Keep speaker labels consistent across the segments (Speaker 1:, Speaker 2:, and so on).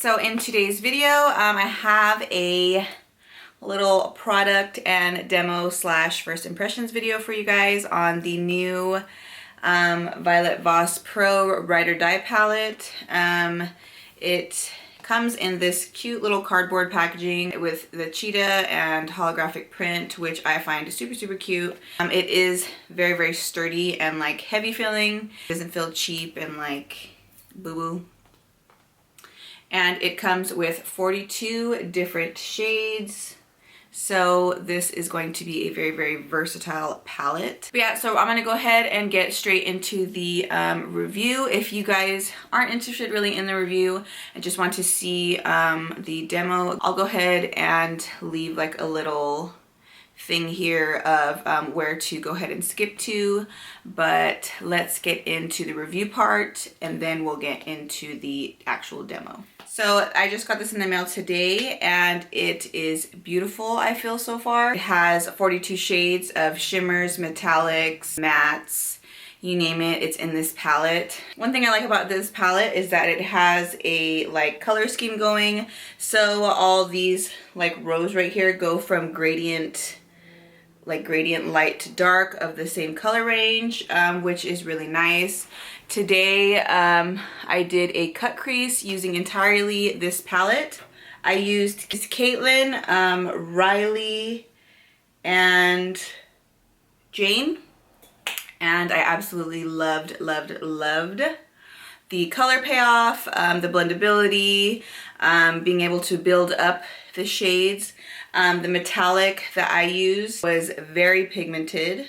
Speaker 1: So in today's video, I have a little product and demo slash first impressions video for you guys on the new Violet Voss Pro Ride or Die palette. It comes in this cute little cardboard packaging with the cheetah and holographic print, which I find super cute. It is very sturdy and like heavy feeling. It doesn't feel cheap and like boo-boo. And it comes with 42 different shades. So this is going to be a very versatile palette. But yeah, so I'm gonna go ahead and get straight into the review. If you guys aren't interested really in the review and just want to see the demo, I'll go ahead and leave like a little thing here of where to go ahead and skip to. But let's get into the review part and then we'll get into the actual demo. So I just got this in the mail today and it is beautiful, I feel, so far. It has 42 shades of shimmers, metallics, mattes, you name it, it's in this palette. One thing I like about this palette is that it has a like color scheme going. So all these like rows right here go from gradient light to dark of the same color range, which is really nice. Today I did a cut crease using entirely this palette. I used Caitlin, Riley, and Jane, and I absolutely loved the color payoff, the blendability, being able to build up the shades. The metallic that I used was very pigmented.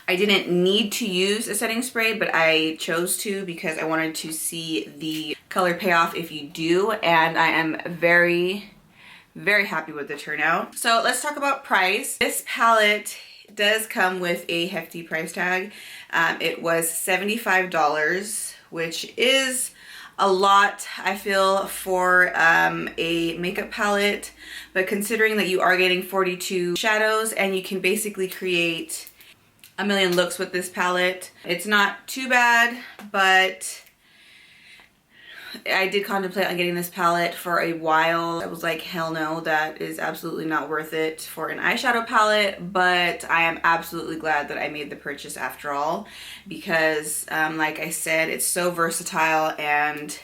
Speaker 1: I didn't need to use a setting spray, but I chose to because I wanted to see the color payoff if you do, and I am very happy with the turnout. So let's talk about price. This palette does come with a hefty price tag. It was $75, which is a lot, I feel, for a makeup palette, but considering that you are getting 42 shadows and you can basically create a million looks with this palette, it's not too bad. But I did contemplate on getting this palette for a while. I was like, hell no, that is absolutely not worth it for an eyeshadow palette, but I am absolutely glad that I made the purchase after all, because like I said, it's so versatile and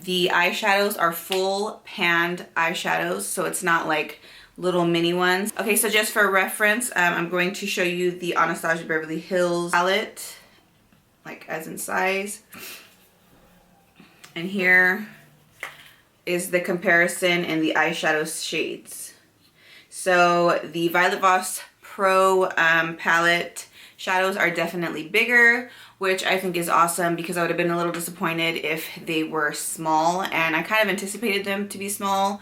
Speaker 1: the eyeshadows are full panned eyeshadows, so it's not like little mini ones. Okay, so just for reference, I'm going to show you the Anastasia Beverly Hills palette, like as in size. And here is the comparison in the eyeshadow shades. So the Violet Voss Pro palette shadows are definitely bigger, which I think is awesome because I would have been a little disappointed if they were small, and I kind of anticipated them to be small.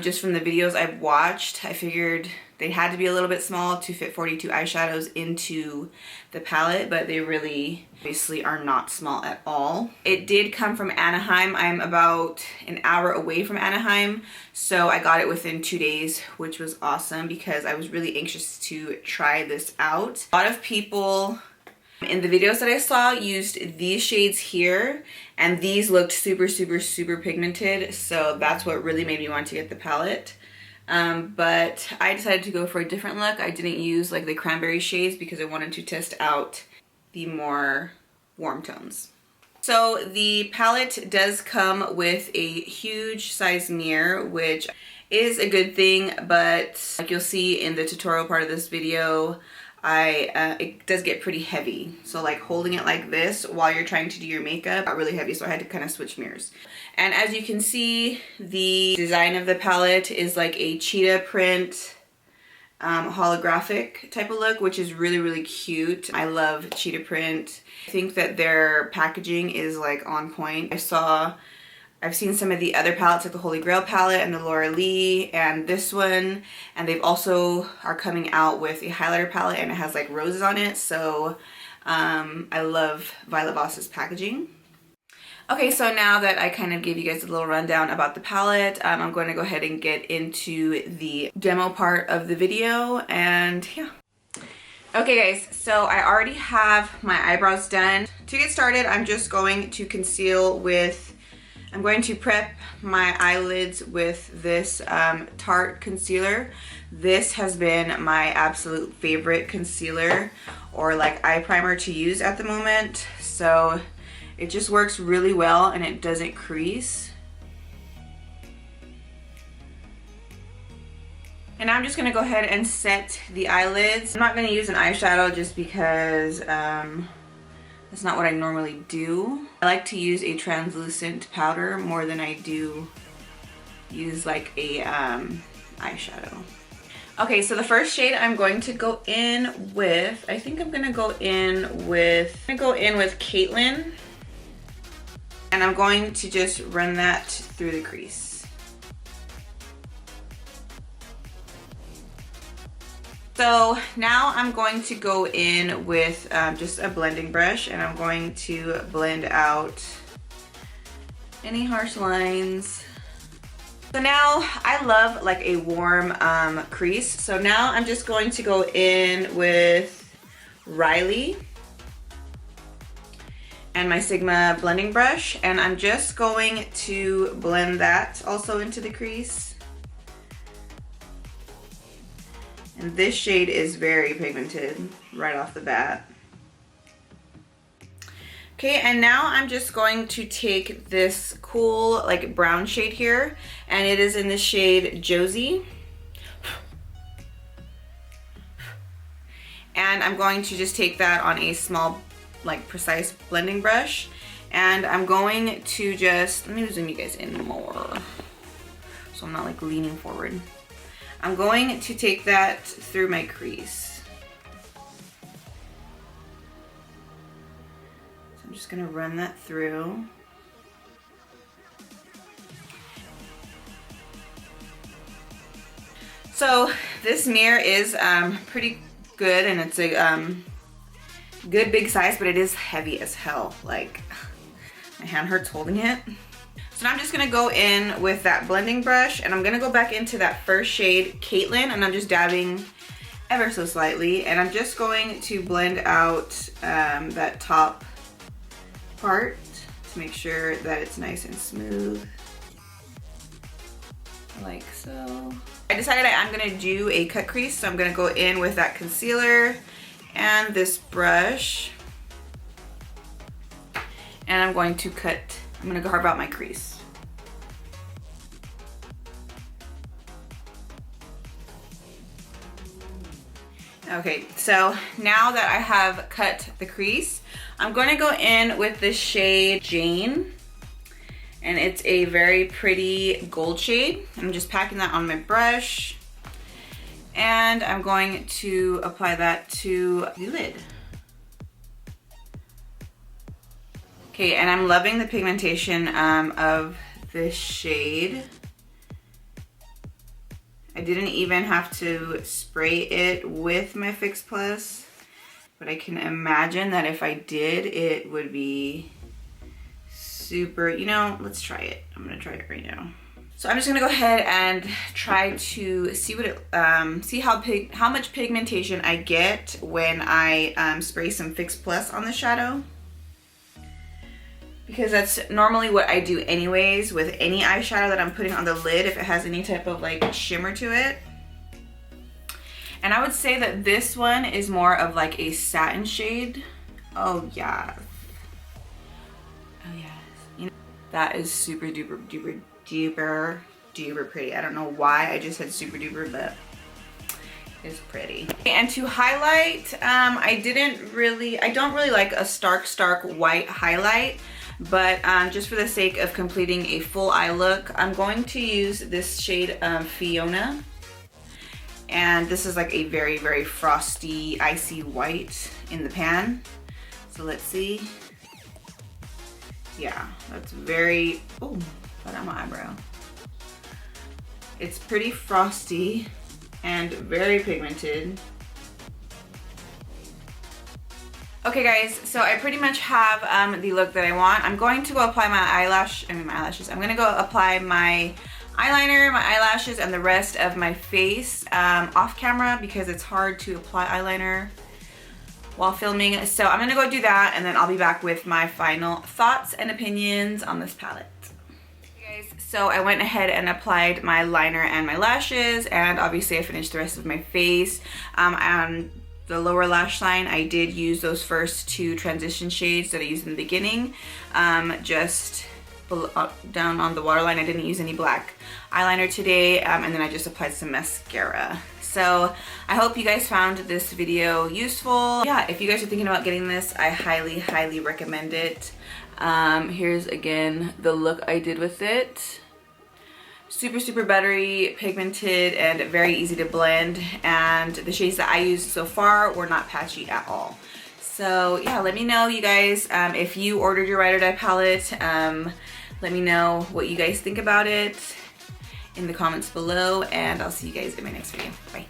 Speaker 1: Just from the videos I've watched, I figured they had to be a little bit small to fit 42 eyeshadows into the palette, but they really obviously are not small at all. It did come from Anaheim. I'm about an hour away from Anaheim, so I got it within 2 days, which was awesome because I was really anxious to try this out. A lot of people in the videos that I saw used these shades here, and these looked super pigmented, so that's what really made me want to get the palette. But I decided to go for a different look. I didn't use like the cranberry shades because I wanted to test out the more warm tones. So the palette does come with a huge size mirror, which is a good thing, but like you'll see in the tutorial part of this video, it does get pretty heavy. So like holding it like this while you're trying to do your makeup got really heavy, so I had to kind of switch mirrors. And as you can see, the design of the palette is like a cheetah print holographic type of look, which is really cute. I love cheetah print. I think that their packaging is like on point. I've seen some of the other palettes, like the Holy Grail palette and the Laura Lee and this one, and they've also are coming out with a highlighter palette and it has like roses on it. So I love Violet Voss's packaging. Okay, so now that I kind of gave you guys a little rundown about the palette, I'm going to go ahead and get into the demo part of the video, and yeah. Okay guys, so I already have my eyebrows done. To get started, I'm just going to conceal with, I'm going to prep my eyelids with this Tarte concealer. This has been my absolute favorite concealer or like eye primer to use at the moment. So it just works really well and it doesn't crease. And I'm just gonna go ahead and set the eyelids. I'm not gonna use an eyeshadow just because that's not what I normally do. I like to use a translucent powder more than I do use like a eyeshadow. Okay, so the first shade I'm going to go in with, I think I'm gonna go in with Caitlin. And I'm going to just run that through the crease. So now I'm going to go in with just a blending brush and I'm going to blend out any harsh lines. So now I love like a warm crease. So now I'm just going to go in with Riley and my Sigma blending brush and I'm just going to blend that also into the crease. And this shade is very pigmented right off the bat. Okay, and now I'm just going to take this cool like brown shade here and it is in the shade Josie. And I'm going to just take that on a small like precise blending brush and I'm going to just, let me zoom you guys in more so I'm not like leaning forward. I'm going to take that through my crease. So I'm just gonna run that through. So this mirror is pretty good and it's a good big size, but it is heavy as hell. Like my hand hurts holding it. So now I'm just gonna go in with that blending brush and I'm gonna go back into that first shade, Caitlin, and I'm just dabbing ever so slightly and I'm just going to blend out that top part to make sure that it's nice and smooth, like so. I decided I'm gonna do a cut crease, so I'm gonna go in with that concealer and this brush and I'm going to I'm gonna carve out my crease. Okay, so now that I have cut the crease, I'm going to go in with the shade Jane. And it's a very pretty gold shade. I'm just packing that on my brush. And I'm going to apply that to the lid. Okay, and I'm loving the pigmentation of this shade. I didn't even have to spray it with my Fix Plus, but I can imagine that if I did, it would be super, you know, let's try it. I'm gonna try it right now. So I'm just gonna go ahead and try to see what it, see how much pigmentation I get when I spray some Fix Plus on the shadow. Because that's normally what I do anyways with any eyeshadow that I'm putting on the lid if it has any type of like shimmer to it. And I would say that this one is more of like a satin shade. Oh yeah. Oh yes. You know, that is super duper duper duper duper pretty. I don't know why I just said super duper, but it's pretty. And to highlight, I don't really like a stark white highlight. But just for the sake of completing a full eye look, I'm going to use this shade Fiona. And this is like a very, very frosty, icy white in the pan. So let's see. Yeah, that's very, oh, got on my eyebrow. It's pretty frosty and very pigmented. Okay guys, so I pretty much have the look that I want. I'm going to go apply my eyelashes. I'm gonna go apply my eyeliner, my eyelashes, and the rest of my face off camera because it's hard to apply eyeliner while filming. So I'm gonna go do that, and then I'll be back with my final thoughts and opinions on this palette. Okay, guys, so I went ahead and applied my liner and my lashes, and obviously I finished the rest of my face. On the lower lash line, I did use those first two transition shades that I used in the beginning, just down on the waterline. I didn't use any black eyeliner today, and then I just applied some mascara. So I hope you guys found this video useful. Yeah, if you guys are thinking about getting this, I highly recommend it. Here's again the look I did with it. Super buttery, pigmented, and very easy to blend, and the shades that I used so far were not patchy at all. So yeah, let me know, you guys, if you ordered your Ride or Die palette. Let me know what you guys think about it in the comments below, and I'll see you guys in my next video. Bye.